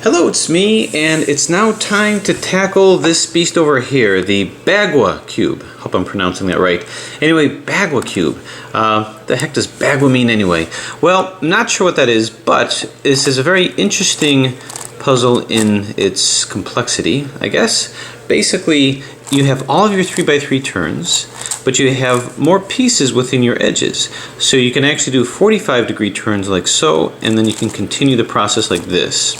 Hello, it's me, and it's now time to tackle this beast over here, the Bagua Cube. Hope I'm pronouncing that right. Anyway, Bagua Cube. The heck does Bagua mean anyway? Well, I'm not sure what that is, but this is a very interesting puzzle in its complexity, I guess. Basically, you have all of your 3x3 turns, but you have more pieces within your edges. So you can actually do 45-degree turns like so, and then you can continue the process like this.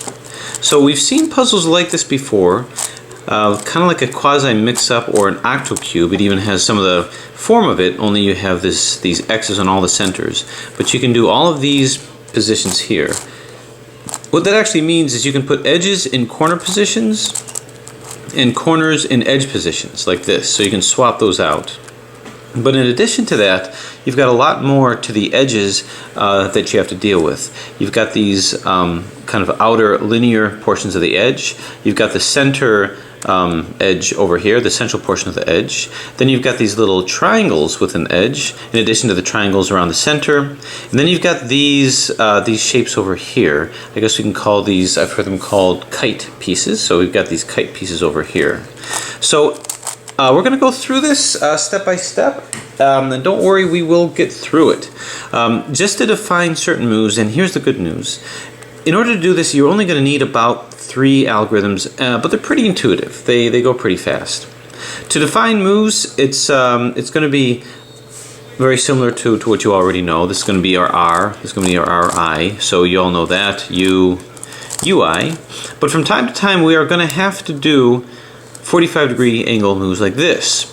So we've seen puzzles like this before, kind of like a quasi mix-up or an octocube. It even has some of the form of it, only you have these X's on all the centers. But you can do all of these positions here. What that actually means is you can put edges in corner positions and corners in edge positions like this. So you can swap those out. But in addition to that, you've got a lot more to the edges that you have to deal with. You've got these kind of outer linear portions of the edge. You've got the center edge over here, the central portion of the edge. Then you've got these little triangles with an edge, in addition to the triangles around the center. And then you've got these shapes over here. I guess we can call these, I've heard them called kite pieces. So we've got these kite pieces over here. So we're going to go through this step by step, and don't worry, we will get through it. Just to define certain moves, and here's the good news. In order to do this, you're only going to need about 3 algorithms, but they're pretty intuitive. They go pretty fast. To define moves, it's going to be very similar to what you already know. This is going to be our R, this is going to be our RI, so you all know that, U, UI. But from time to time, we are going to have to do 45-degree angle moves like this.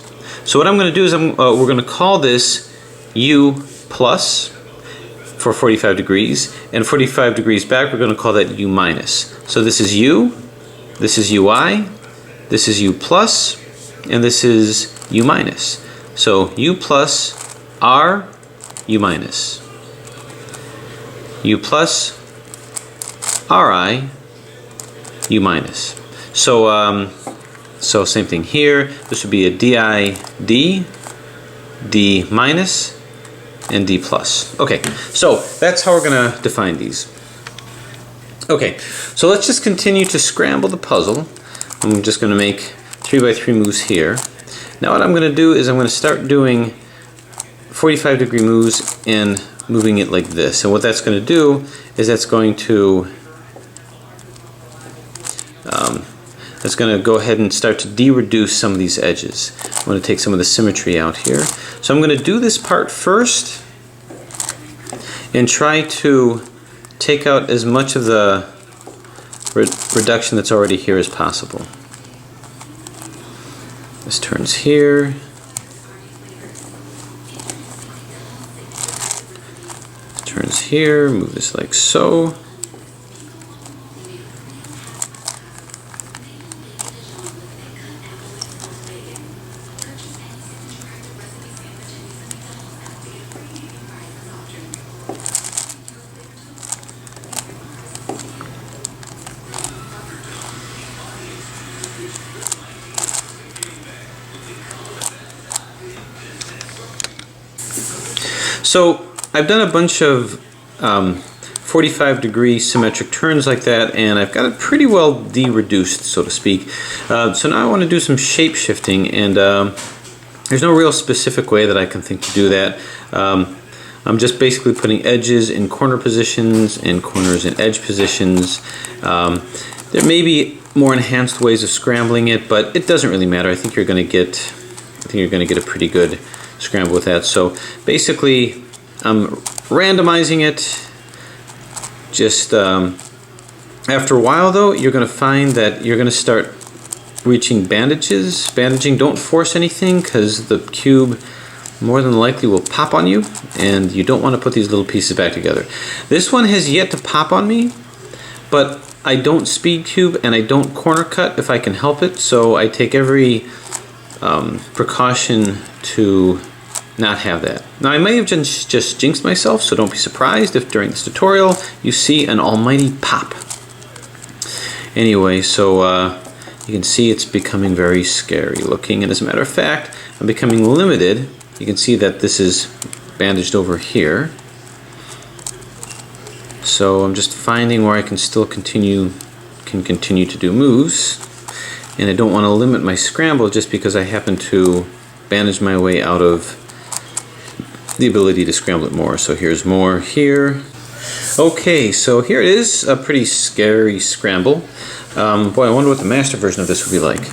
So what I'm going to do is we're going to call this U plus for 45 degrees, and 45 degrees back we're going to call that U minus. So this is U, this is UI, this is U plus, and this is U minus. So U plus, R, U minus. U plus, RI, U minus. So same thing here. This would be a DI, D minus, and D plus. Okay, so that's how we're going to define these. Okay, so let's just continue to scramble the puzzle. I'm just going to make 3x3 moves here. Now what I'm going to do is I'm going to start doing 45-degree moves and moving it like this. And what that's going to do is that's going to go ahead and start to de-reduce some of these edges. I'm going to take some of the symmetry out here. So I'm going to do this part first and try to take out as much of the reduction that's already here as possible. This turns here. This turns here. Move this like so. So I've done a bunch of 45-degree symmetric turns like that, and I've got it pretty well de-reduced, so to speak. So now I want to do some shape shifting, and there's no real specific way that I can think to do that. I'm just basically putting edges in corner positions and corners in edge positions. There may be more enhanced ways of scrambling it, but it doesn't really matter. I think you're going to get a pretty good scramble with that. So basically I'm randomizing it. Just after a while though, you're going to find that you're going to start reaching bandages. Bandaging, don't force anything because the cube more than likely will pop on you, and you don't want to put these little pieces back together. This one has yet to pop on me, but I don't speed cube and I don't corner cut if I can help it, so I take every precaution to not have that. Now I may have just jinxed myself, so don't be surprised if during this tutorial you see an almighty pop. Anyway, so you can see it's becoming very scary looking, and as a matter of fact, I'm becoming limited. You can see that this is bandaged over here. So I'm just finding where I can still continue can continue to do moves, and I don't want to limit my scramble just because I happen to bandage my way out of the ability to scramble it more. So here's more here. Okay, so here it is, a pretty scary scramble. Boy, I wonder what the master version of this would be like.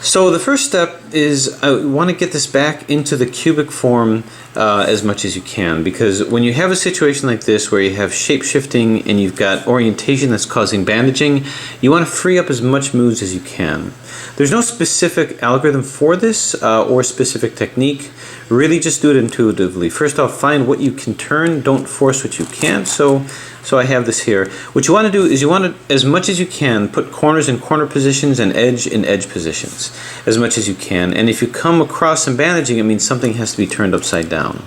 So the first step is I want to get this back into the cubic form as much as you can, because when you have a situation like this where you have shape shifting and you've got orientation that's causing bandaging, you want to free up as much moves as you can. There's no specific algorithm for this or specific technique. Really just do it intuitively. First off, find what you can turn, don't force what you can't. So I have this here. What you want to do is you want to, as much as you can, put corners in corner positions and edge in edge positions as much as you can. And if you come across some bandaging, it means something has to be turned upside down.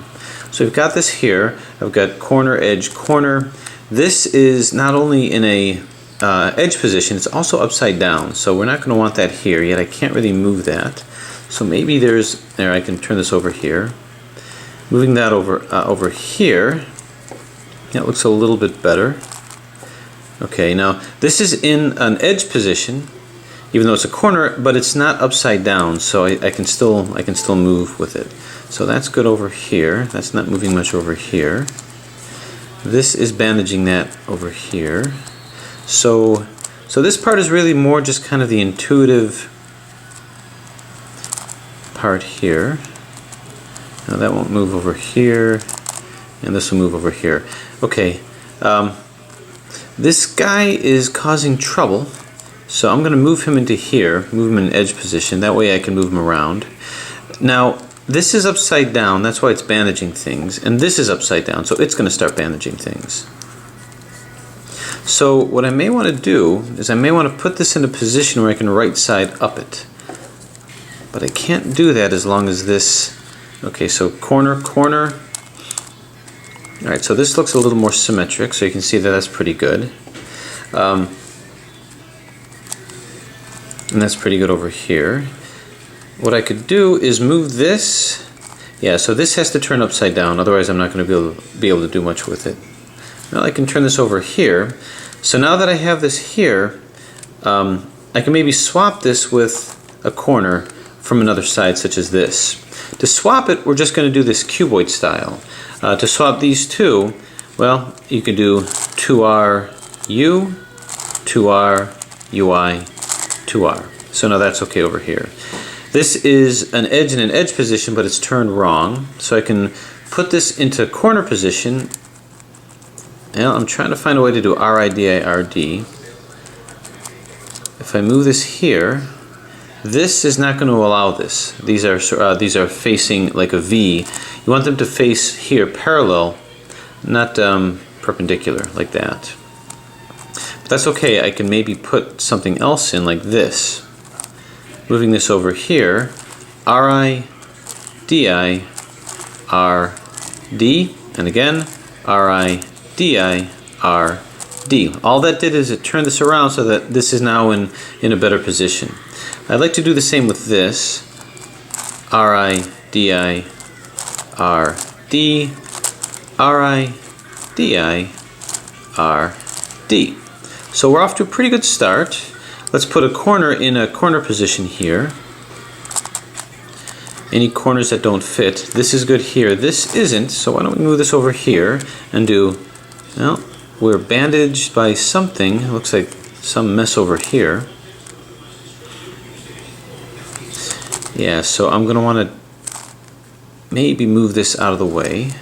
So we've got this here. I've got corner, edge, corner. This is not only in a edge position, it's also upside down. So we're not going to want that here, yet I can't really move that. So maybe I can turn this over here. Moving that over here, that looks a little bit better. Okay, now this is in an edge position, even though it's a corner, but it's not upside down, so I can still move with it. So that's good over here. That's not moving much over here. This is bandaging that over here. So this part is really more just kind of the intuitive part here. Now that won't move over here, and this will move over here. Okay, this guy is causing trouble, so I'm going to move him into here, move him in an edge position. That way I can move him around. Now this is upside down, that's why it's bandaging things, and this is upside down, so it's going to start bandaging things. So what I may want to do is I may want to put this in a position where I can right side up it. But I can't do that as long as this, okay, so corner, corner. All right, so this looks a little more symmetric, so you can see that that's pretty good. And that's pretty good over here. What I could do is move this. Yeah, so this has to turn upside down, otherwise I'm not going to be able to do much with it. Now I can turn this over here. So now that I have this here, I can maybe swap this with a corner from another side, such as this. To swap it, we're just going to do this cuboid style. To swap these two, well, you can do 2R U, 2R UI, 2R. So now that's okay over here. This is an edge in an edge position, but it's turned wrong. So I can put this into corner position. Now I'm trying to find a way to do RI, DI, RD. If I move this here, this is not going to allow this. These are facing like a V. You want them to face here parallel, not perpendicular like that. But that's okay. I can maybe put something else in like this. Moving this over here, RI, DI, RD, and again RI, DI, RD. All that did is it turned this around so that this is now in a better position. I'd like to do the same with this. RI, DI, RD, RI, DI, RD. So we're off to a pretty good start. Let's put a corner in a corner position here. Any corners that don't fit. This is good here. This isn't, so why don't we move this over here and do, well, we're bandaged by something. It looks like some mess over here. Yeah, so I'm going to want to maybe move this out of the way.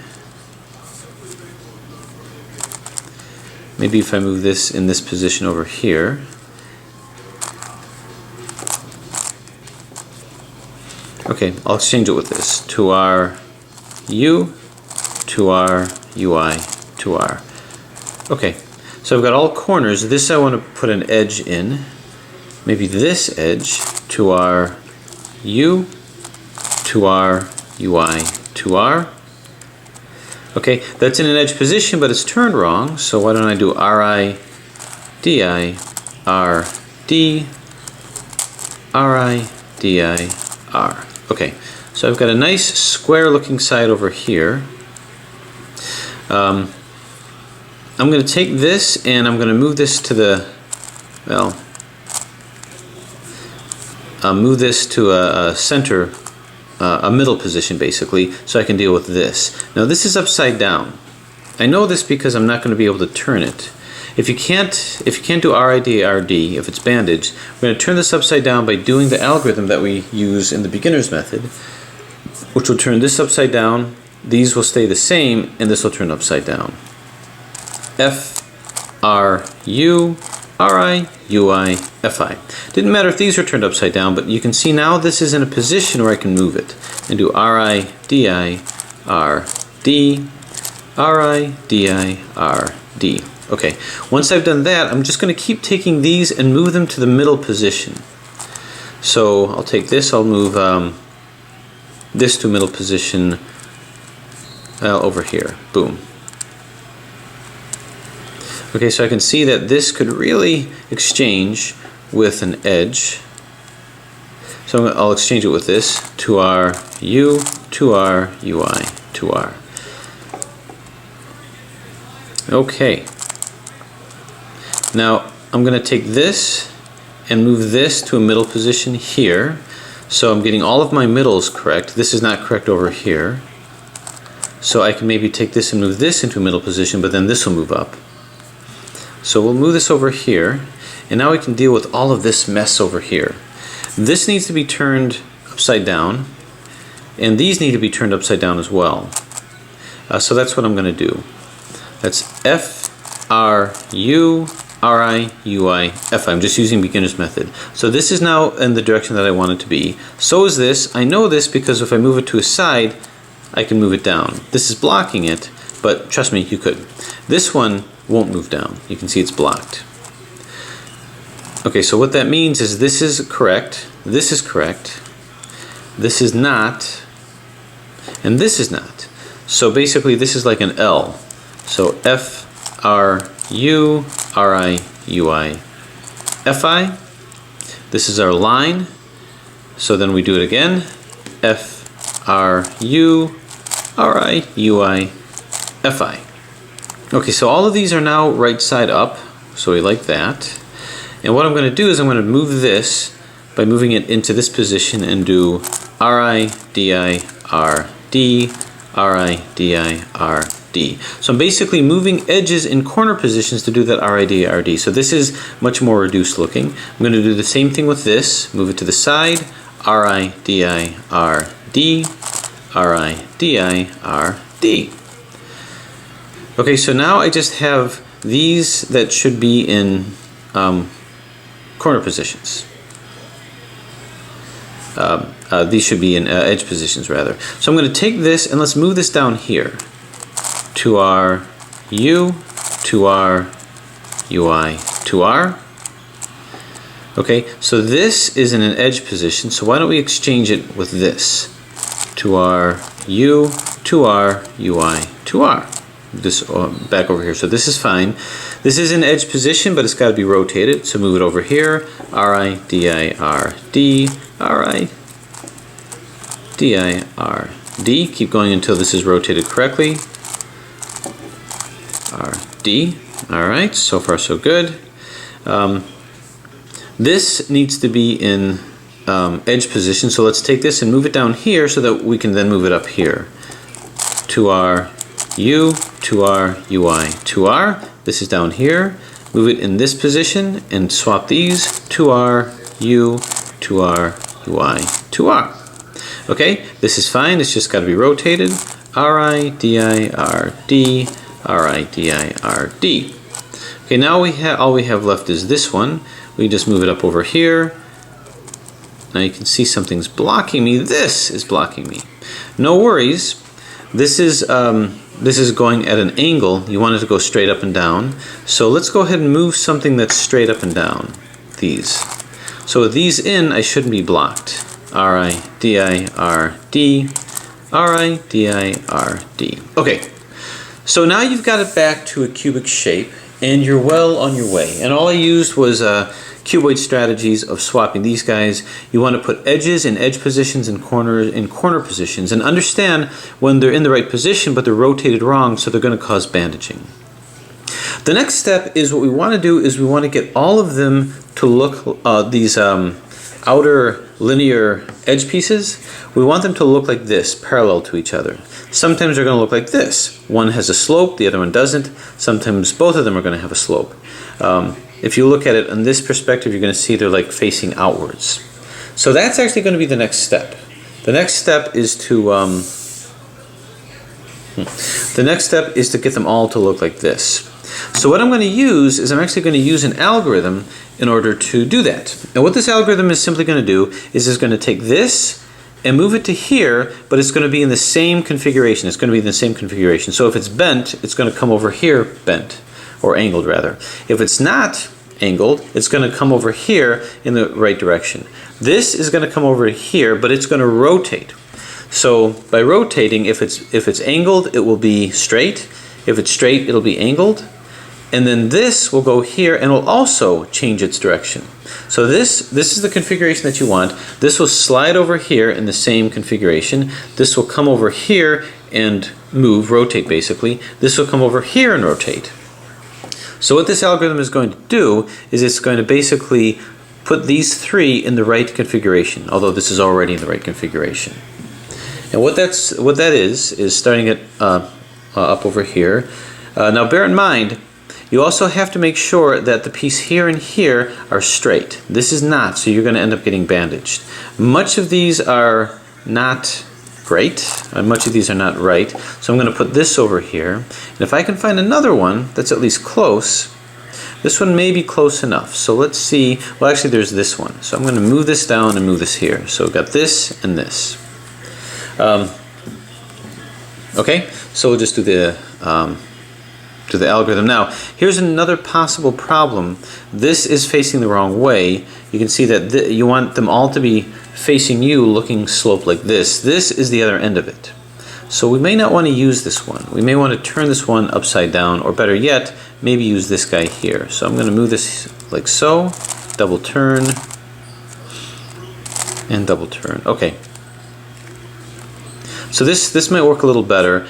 Maybe if I move this in this position over here. Okay, I'll exchange it with this. 2R U, 2R UI, 2R. Okay, so I've got all corners. This I want to put an edge in. Maybe this edge, 2R U, 2R UI, 2R. Okay, that's in an edge position, but it's turned wrong, so why don't I do RI, DI, RD, RI, DI, R. Okay, so I've got a nice square looking side over here. I'm going to take this and I'm going to move this to the well, move this to a center, a middle position basically, so I can deal with this. Now this is upside down. I know this because I'm not going to be able to turn it. If you can't do RID, RD, if it's bandaged, we're going to turn this upside down by doing the algorithm that we use in the beginner's method, which will turn this upside down, these will stay the same, and this will turn upside down. F, R, U, RI, UI, FI. Didn't matter if these were turned upside down, but you can see now this is in a position where I can move it and do RI, DI, R, D, RI, DI, R, D. Okay, once I've done that, I'm just going to keep taking these and move them to the middle position. So I'll take this, I'll move this to middle position over here. Boom. Okay, so I can see that this could really exchange with an edge. So I'll exchange it with this, 2R, U, 2R, UI, 2R. Okay. Now I'm going to take this and move this to a middle position here. So I'm getting all of my middles correct. This is not correct over here. So I can maybe take this and move this into a middle position, but then this will move up. So we'll move this over here, and now we can deal with all of this mess over here. This needs to be turned upside down, and these need to be turned upside down as well. So that's what I'm going to do. That's F, R, U, RI, UI, FI. I'm just using beginner's method. So this is now in the direction that I want it to be. So is this. I know this because if I move it to a side, I can move it down. This is blocking it, but trust me, you could. This one won't move down. You can see it's blocked. Okay, so what that means is this is correct, this is correct, this is not, and this is not. So basically this is like an L. So F, R, U, RI, UI, FI. This is our line. So then we do it again. F, R, U, RI, UI, FI. Okay, so all of these are now right side up. So we like that. And what I'm going to do is I'm going to move this by moving it into this position and do RI, DI, R, D, RI, DI, R, D. So I'm basically moving edges in corner positions to do that RI, DI, RD. So this is much more reduced looking. I'm going to do the same thing with this. Move it to the side. RI, DI, R, D, RI, DI, R, D. Okay, so now I just have these that should be in corner positions. These should be in edge positions rather. So I'm going to take this and let's move this down here. 2R, U, 2R, UI, 2R. Okay, so this is in an edge position, so why don't we exchange it with this? 2R, U, 2R, UI, 2R. This back over here. So this is fine. This is in edge position, but it's got to be rotated. So move it over here. RI, DI, R, D, RI, DI, R, D. Keep going until this is rotated correctly. R, D. All right. So far, so good. This needs to be in edge position. So let's take this and move it down here so that we can then move it up here. 2R, U, 2R, UI, 2R. This is down here. Move it in this position and swap these. 2R, U, 2R, UI, 2R. Okay, this is fine. It's just got to be rotated. RI, DI, R, D, RI, DI, R, D. Okay, now all we have left is this one. We just move it up over here. Now you can see something's blocking me. This is blocking me. No worries. This is going at an angle. You want it to go straight up and down. So let's go ahead and move something that's straight up and down. These. So with these in, I shouldn't be blocked. RI, DI, R, D, RI, DI, R, D. Okay. So now you've got it back to a cubic shape, and you're well on your way. And all I used was cuboid strategies of swapping these guys. You want to put edges in edge positions and corners in corner positions, and understand when they're in the right position but they're rotated wrong, so they're going to cause bandaging. The next step is what we want to do is we want to get all of them to look, these outer linear edge pieces, we want them to look like this, parallel to each other. Sometimes they're going to look like this. One has a slope, the other one doesn't. Sometimes both of them are going to have a slope. If you look at it in this perspective, you're going to see they're like facing outwards. So that's actually going to be the next step. The next step is to get them all to look like this. So what I'm going to use is I'm actually going to use an algorithm in order to do that. And what this algorithm is simply going to do is it's going to take this and move it to here, but it's going to be in the same configuration. It's going to be in the same configuration. So if it's bent, it's going to come over here bent, or angled rather. If it's not angled, it's going to come over here in the right direction. This is going to come over here, but it's going to rotate. So by rotating, if it's angled, it will be straight. If it's straight, it'll be angled. And then this will go here and will also change its direction. So this is the configuration that you want. This will slide over here in the same configuration. This will come over here and move, rotate basically. This will come over here and rotate. So what this algorithm is going to do is it's going to basically put these three in the right configuration, although this is already in the right configuration. And what that is starting it up over here. Now bear in mind, you also have to make sure that the piece here and here are straight. This is not, so you're going to end up getting bandaged. Much of these are not great, and much of these are not right. So I'm going to put this over here. And if I can find another one that's at least close, this one may be close enough. So let's see. Well, actually, there's this one. So I'm going to move this down and move this here. So we've got this and this. Okay, so we'll just do the algorithm. Now, here's another possible problem. This is facing the wrong way. You can see that you want them all to be facing you, looking sloped like this. This is the other end of it. So we may not want to use this one. We may want to turn this one upside down, or better yet, maybe use this guy here. So I'm going to move this like so, double turn, and double turn. Okay. So this might work a little better.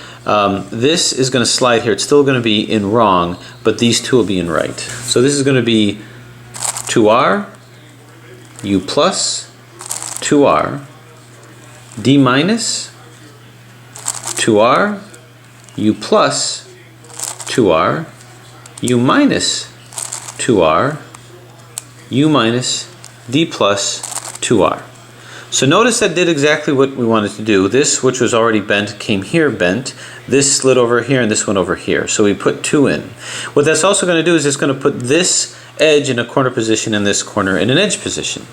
This is going to slide here. It's still going to be in wrong, but these two will be in right. So this is going to be 2r, u plus, 2r, d minus, 2r, u plus, 2r, u minus, 2r, u minus, d plus, 2r. So notice that did exactly what we wanted to do. This, which was already bent, came here bent. This slid over here and this one over here. So we put 2 in. What that's also going to do is it's going to put this edge in a corner position and this corner in an edge position.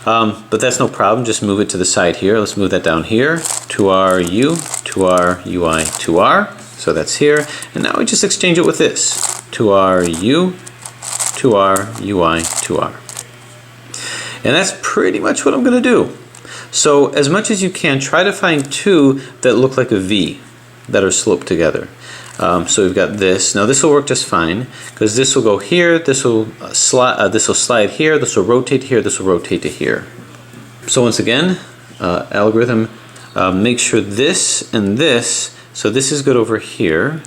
But that's no problem. Just move it to the side here. Let's move that down here. 2r u, 2r ui, 2r. So that's here. And now we just exchange it with this. 2r u, 2r ui, 2r. And that's pretty much what I'm going to do. So as much as you can, try to find two that look like a V, that are sloped together. So we've got this. Now this will work just fine, because this will go here, this will slide here, this will rotate here, this will rotate to here. So once again, algorithm, make sure this and this, so this is good over here,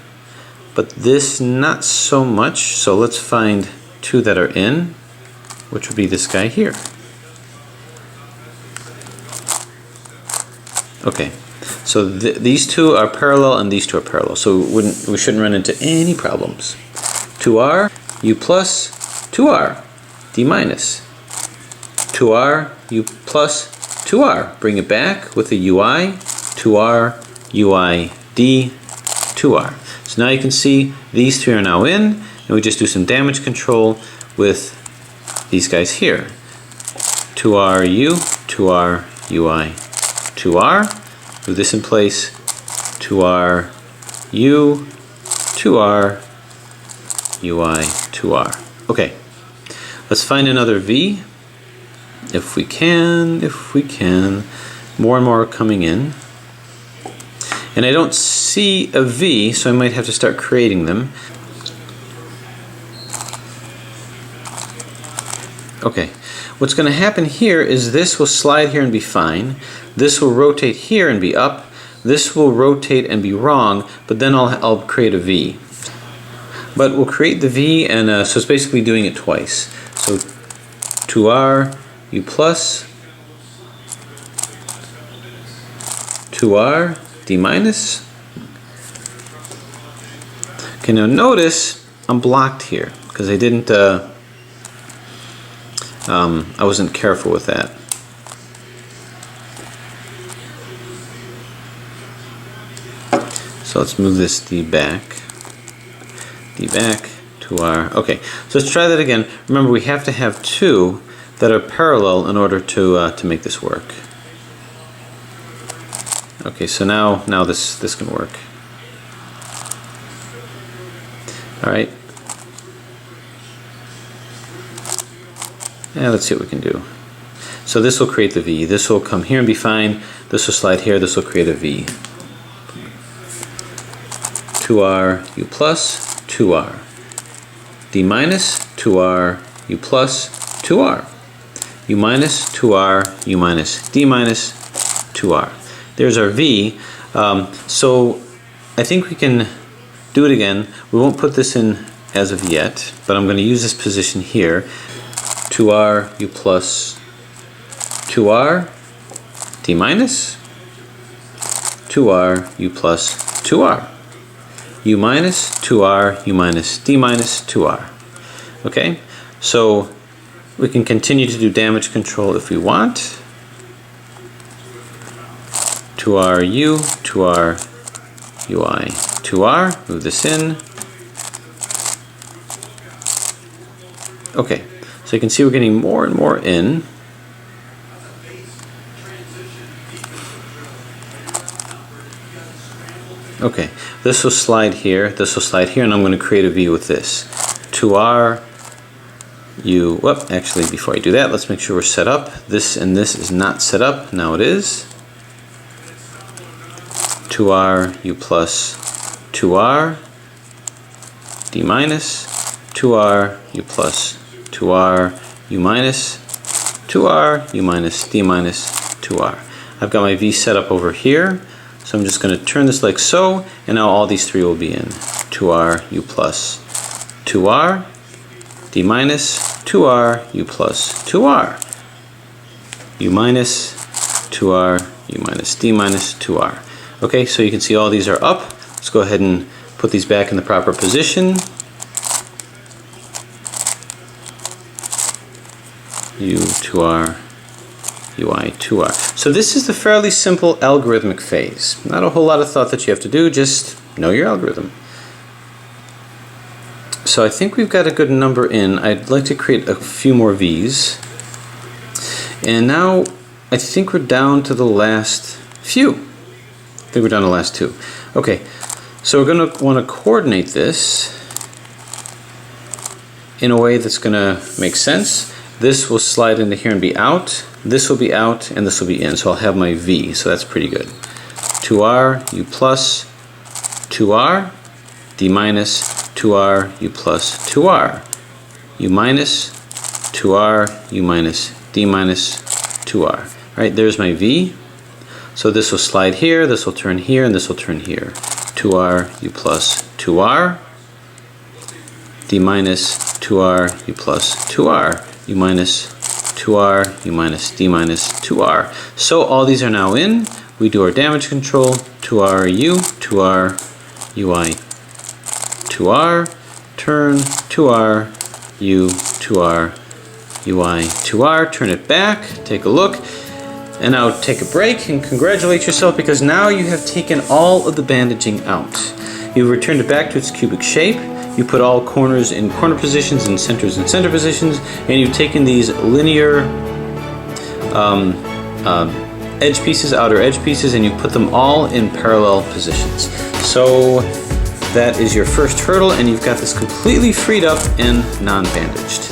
but this not so much. So let's find two that are in, which would be this guy here. Okay, so these two are parallel and these two are parallel, so we shouldn't run into any problems. 2r, u plus, 2r, d minus, 2r, u plus, 2r. Bring it back with the ui, 2r, ui, d, 2r. So now you can see these three are now in, and we just do some damage control with these guys here. 2r, u, 2r, ui, 2r, move this in place, 2r, u, 2r, ui, 2r. Okay, let's find another V, if we can. More and more are coming in. And I don't see a V, so I might have to start creating them. Okay, what's going to happen here is this will slide here and be fine. This will rotate here and be up. This will rotate and be wrong, but then I'll create a V. but we'll create the V, and so it's basically doing it twice. So 2R U plus 2R D minus. Okay, now notice I'm blocked here because I didn't I wasn't careful with that. So let's move this D back, 2R. Okay, so let's try that again. Remember, we have to have two that are parallel in order to make this work. Okay, so now this can work. All right. And let's see what we can do. So this will create the V. This will come here and be fine. This will slide here. This will create a V. 2R U plus 2R. D minus 2R U plus 2R. U minus 2R U minus D minus 2R. There's our V. So I think we can do it again. We won't put this in as of yet, but I'm going to use this position here. 2R U plus 2R D minus 2R U plus 2R. U minus 2R U minus D minus 2R. Okay, so we can continue to do damage control if we want. 2R U, 2R UI, 2R, move this in. Okay, so you can see we're getting more and more in. Okay, this will slide here, this will slide here, and I'm going to create a V with this. 2R U, whoop, actually before I do that, let's make sure we're set up. This and this is not set up, now it is. 2R U plus 2R D minus 2R U plus 2R U minus 2R U minus D minus 2R. I've got my V set up over here, so I'm just going to turn this like so, and now all these three will be in. 2R U plus 2R D minus 2R U plus 2R U minus 2R U minus D minus 2R. Okay, so you can see all these are up. Let's go ahead and put these back in the proper position. U 2R UI 2R. So this is the fairly simple algorithmic phase. Not a whole lot of thought that you have to do, just know your algorithm. So I think we've got a good number in. I'd like to create a few more V's. And now I think we're down to the last few. I think we're down to the last two. Okay, so we're going to want to coordinate this in a way that's going to make sense. This will slide into here and be out. This will be out, and this will be in. So I'll have my V, so that's pretty good. 2R U plus 2R D minus 2R U plus 2R U minus 2R U minus D minus 2R. All right, there's my V. So this will slide here, this will turn here, and this will turn here. 2R U plus 2R D minus 2R U plus 2R U minus 2R U minus D minus 2R. So all these are now in. We do our damage control. 2R U, 2R UI, 2R, turn, 2R U, 2R UI, 2R, turn it back, take a look. And now take a break and congratulate yourself, because now you have taken all of the bandaging out. You've returned it back to its cubic shape. You put all corners in corner positions and centers in center positions, and you've taken these linear edge pieces, outer edge pieces, and you put them all in parallel positions. So that is your first hurdle, and you've got this completely freed up and non-bandaged.